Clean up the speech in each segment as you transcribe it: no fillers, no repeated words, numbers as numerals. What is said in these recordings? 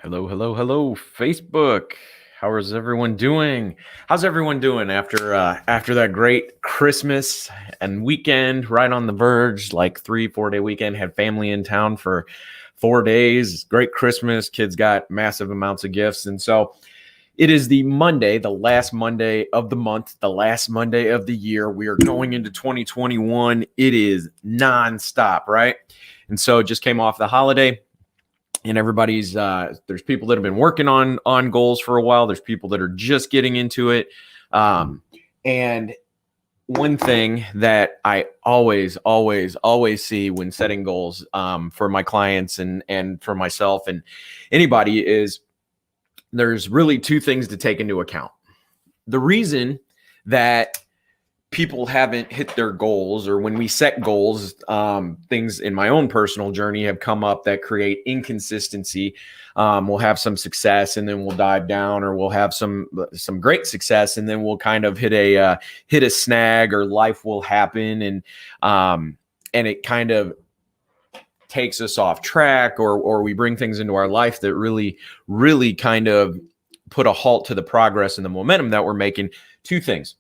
Hello, hello, hello, Facebook. How is everyone doing? How's everyone doing after that great Christmas and weekend, right on the verge, like 3-4 day weekend? Had family in town for 4 days. Great Christmas. Kids got massive amounts of gifts, and so it is the Monday, the last Monday of the month, the last Monday of the year. We are going into 2021. It is nonstop, right? And so it just came off the holiday, and everybody's there's people that have been working on goals for a while. There's people that are just getting into it. And one thing that I always see when setting goals for my clients and for myself and anybody is there's really two things to take into account. The reason that people haven't hit their goals, or when we set goals, things in my own personal journey have come up that create inconsistency. We'll have some success and then we'll dive down, or we'll have some great success and then we'll kind of hit a snag, or life will happen and it kind of takes us off track, or we bring things into our life that really kind of put a halt to the progress and the momentum that we're making. Two things.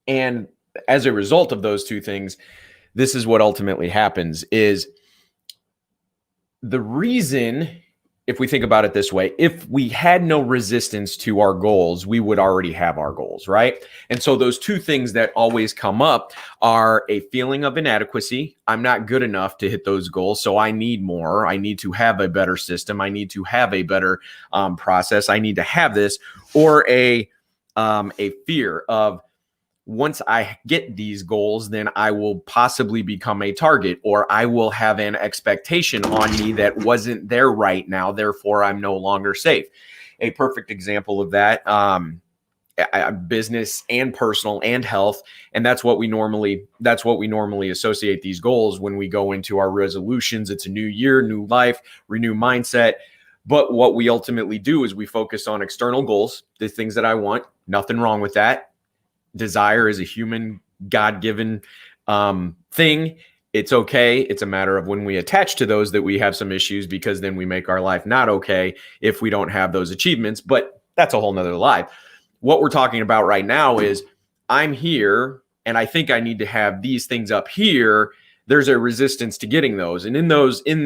And as a result of those two things, this is what ultimately happens is the reason, if we think about it this way, if we had no resistance to our goals, we would already have our goals, right? And so those two things that always come up are a feeling of inadequacy. I'm not good enough to hit those goals, so I need more. I need to have a better system. I need to have a better process. I need to have this, or a fear of, once I get these goals, then I will possibly become a target, or I will have an expectation on me that wasn't there right now. Therefore, I'm no longer safe. A perfect example of that, business and personal and health. And that's what we normally associate these goals when we go into our resolutions. It's a new year, new life, renew mindset. But what we ultimately do is we focus on external goals, the things that I want. Nothing wrong with that. Desire is a human, God-given thing. It's okay. It's a matter of when we attach to those that we have some issues, because then we make our life not okay if we don't have those achievements. But that's a whole nother life. What we're talking about right now is, I'm here and I think I need to have these things up here. There's a resistance to getting those. And in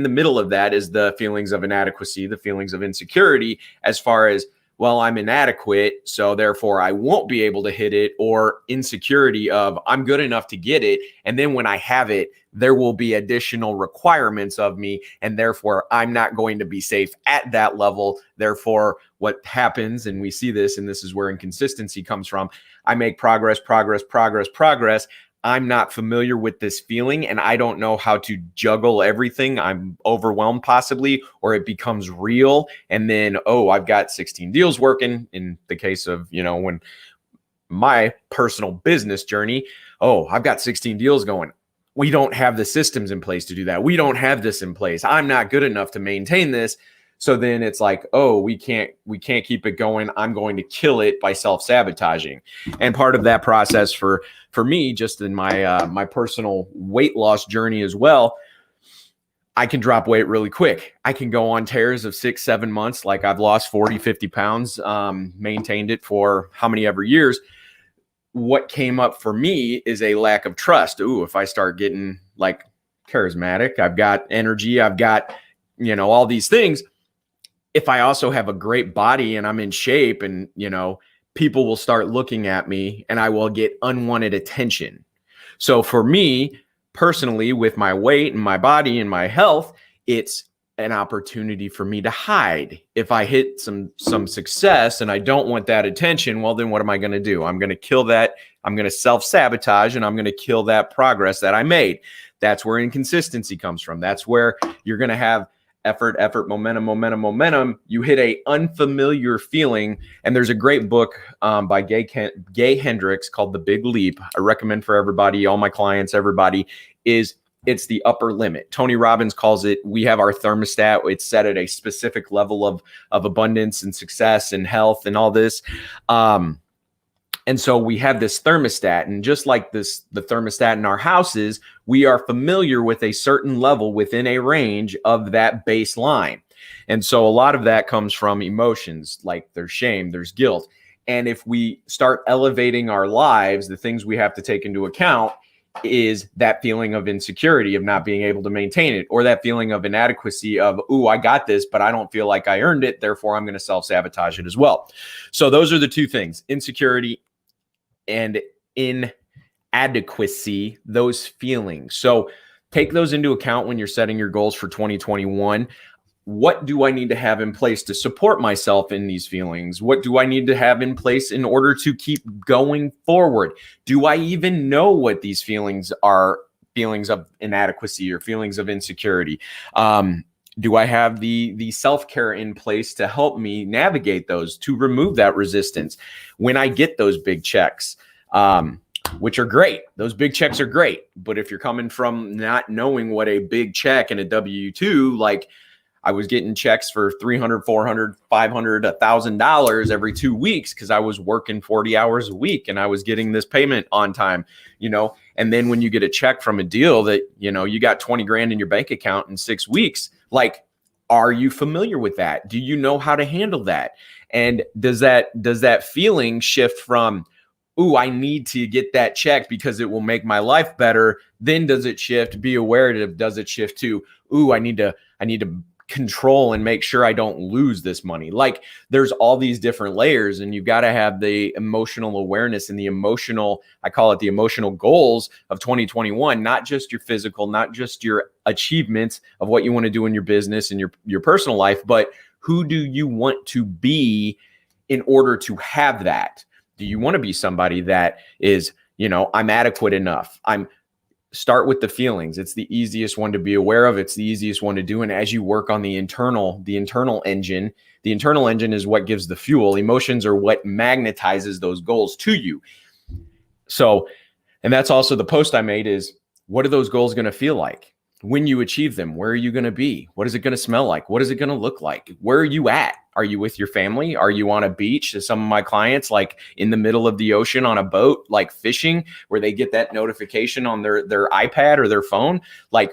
the middle of that is the feelings of inadequacy, the feelings of insecurity, as far as, well, I'm inadequate, so therefore I won't be able to hit it, or insecurity of, I'm good enough to get it, and then when I have it, there will be additional requirements of me, and therefore I'm not going to be safe at that level. Therefore, what happens, and we see this, and this is where inconsistency comes from, I make progress. I'm not familiar with this feeling, and I don't know how to juggle everything. I'm overwhelmed possibly, or it becomes real. And then, I've got 16 deals working in the case of, when my personal business journey, I've got 16 deals going. We don't have the systems in place to do that. We don't have this in place. I'm not good enough to maintain this. So then it's like, we can't keep it going. I'm going to kill it by self-sabotaging. And part of that process for me, just in my personal weight loss journey as well, I can drop weight really quick. I can go on tears of 6-7 months. Like, I've lost 40-50 pounds, maintained it for how many ever years. What came up for me is a lack of trust. If I start getting like charismatic, I've got energy, I've got, all these things. If I also have a great body and I'm in shape, and, people will start looking at me and I will get unwanted attention. So for me personally, with my weight and my body and my health, it's an opportunity for me to hide. If I hit some success and I don't want that attention, well, then what am I going to do? I'm going to kill that. I'm going to self-sabotage, and I'm going to kill that progress that I made. That's where inconsistency comes from. That's where you're going to have effort, momentum. You hit a unfamiliar feeling. And there's a great book by Gay Hendricks called The Big Leap. I recommend for everybody, all my clients, everybody, it's the upper limit. Tony Robbins calls it, we have our thermostat. It's set at a specific level of abundance and success and health and all this. And so we have this thermostat, and just like the thermostat in our houses, we are familiar with a certain level within a range of that baseline. And so a lot of that comes from emotions, like there's shame, there's guilt. And if we start elevating our lives, the things we have to take into account is that feeling of insecurity of not being able to maintain it, or that feeling of inadequacy of, ooh, I got this, but I don't feel like I earned it. Therefore, I'm going to self-sabotage it as well. So those are the two things: insecurity and inadequacy, those feelings. So take those into account when you're setting your goals for 2021. What do I need to have in place to support myself in these feelings? What do I need to have in place in order to keep going forward? Do I even know what these feelings are? Feelings of inadequacy or feelings of insecurity? Do I have the self-care in place to help me navigate those, to remove that resistance when I get those big checks? Which are great. Those big checks are great. But if you're coming from not knowing what a big check and a W-2, like I was getting checks for $300, $400, $500, $1,000 every 2 weeks because I was working 40 hours a week and I was getting this payment on time, and then when you get a check from a deal that, you got 20 grand in your bank account in 6 weeks, like, are you familiar with that? Do you know how to handle that? And does that feeling shift from, ooh, I need to get that check because it will make my life better? Then does it shift? Be aware of, does it shift to, ooh, I need to control and make sure I don't lose this money? Like, there's all these different layers, and you've got to have the emotional awareness and the emotional, I call it the emotional goals of 2021, not just your physical, not just your achievements of what you want to do in your business and your personal life, but who do you want to be in order to have that? Do you want to be somebody that is, I'm adequate enough? Start with the feelings. It's the easiest one to be aware of. It's the easiest one to do. And as you work on the internal engine is what gives the fuel. Emotions are what magnetizes those goals to you. So, and that's also the post I made is, what are those goals going to feel like when you achieve them? Where are you going to be? What is it going to smell like? What is it going to look like? Where are you at? Are you with your family? Are you on a beach? As some of my clients, like in the middle of the ocean on a boat, like fishing, where they get that notification on their iPad or their phone. Like,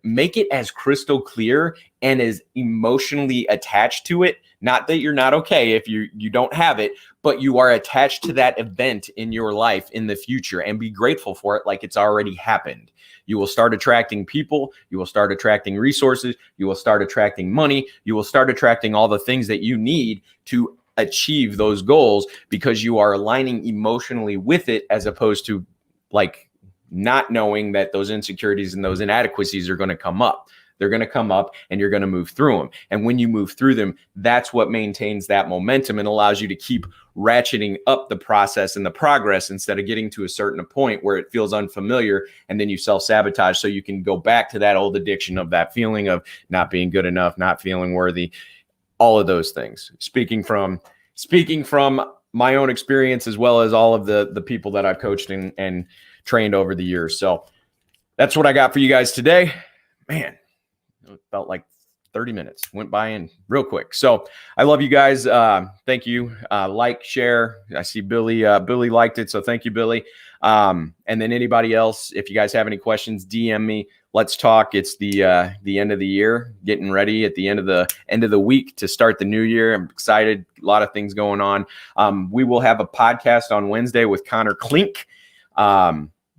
make it as crystal clear and as emotionally attached to it. Not that you're not okay if you don't have it, but you are attached to that event in your life in the future, and be grateful for it like it's already happened. You will start attracting people. You will start attracting resources. You will start attracting money. You will start attracting all the things that you need to achieve those goals, because you are aligning emotionally with it, as opposed to like not knowing that those insecurities and those inadequacies are going to come up. They're going to come up and you're going to move through them. And when you move through them, that's what maintains that momentum and allows you to keep ratcheting up the process and the progress, instead of getting to a certain point where it feels unfamiliar and then you self-sabotage, so you can go back to that old addiction of that feeling of not being good enough, not feeling worthy, all of those things. Speaking from my own experience, as well as all of the people that I've coached and trained over the years. So that's what I got for you guys today. Man, it felt like 30 minutes went by in real quick. So I love you guys. Thank you. Like, share. I see Billy liked it. So thank you, Billy. And then anybody else, if you guys have any questions, DM me. Let's talk. It's the end of the year, getting ready at the end of the week to start the new year. I'm excited. A lot of things going on. We will have a podcast on Wednesday with Connor Klink.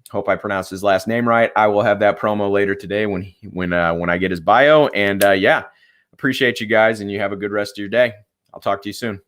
Hope I pronounced his last name right. I will have that promo later today when I get his bio. And appreciate you guys, and you have a good rest of your day. I'll talk to you soon.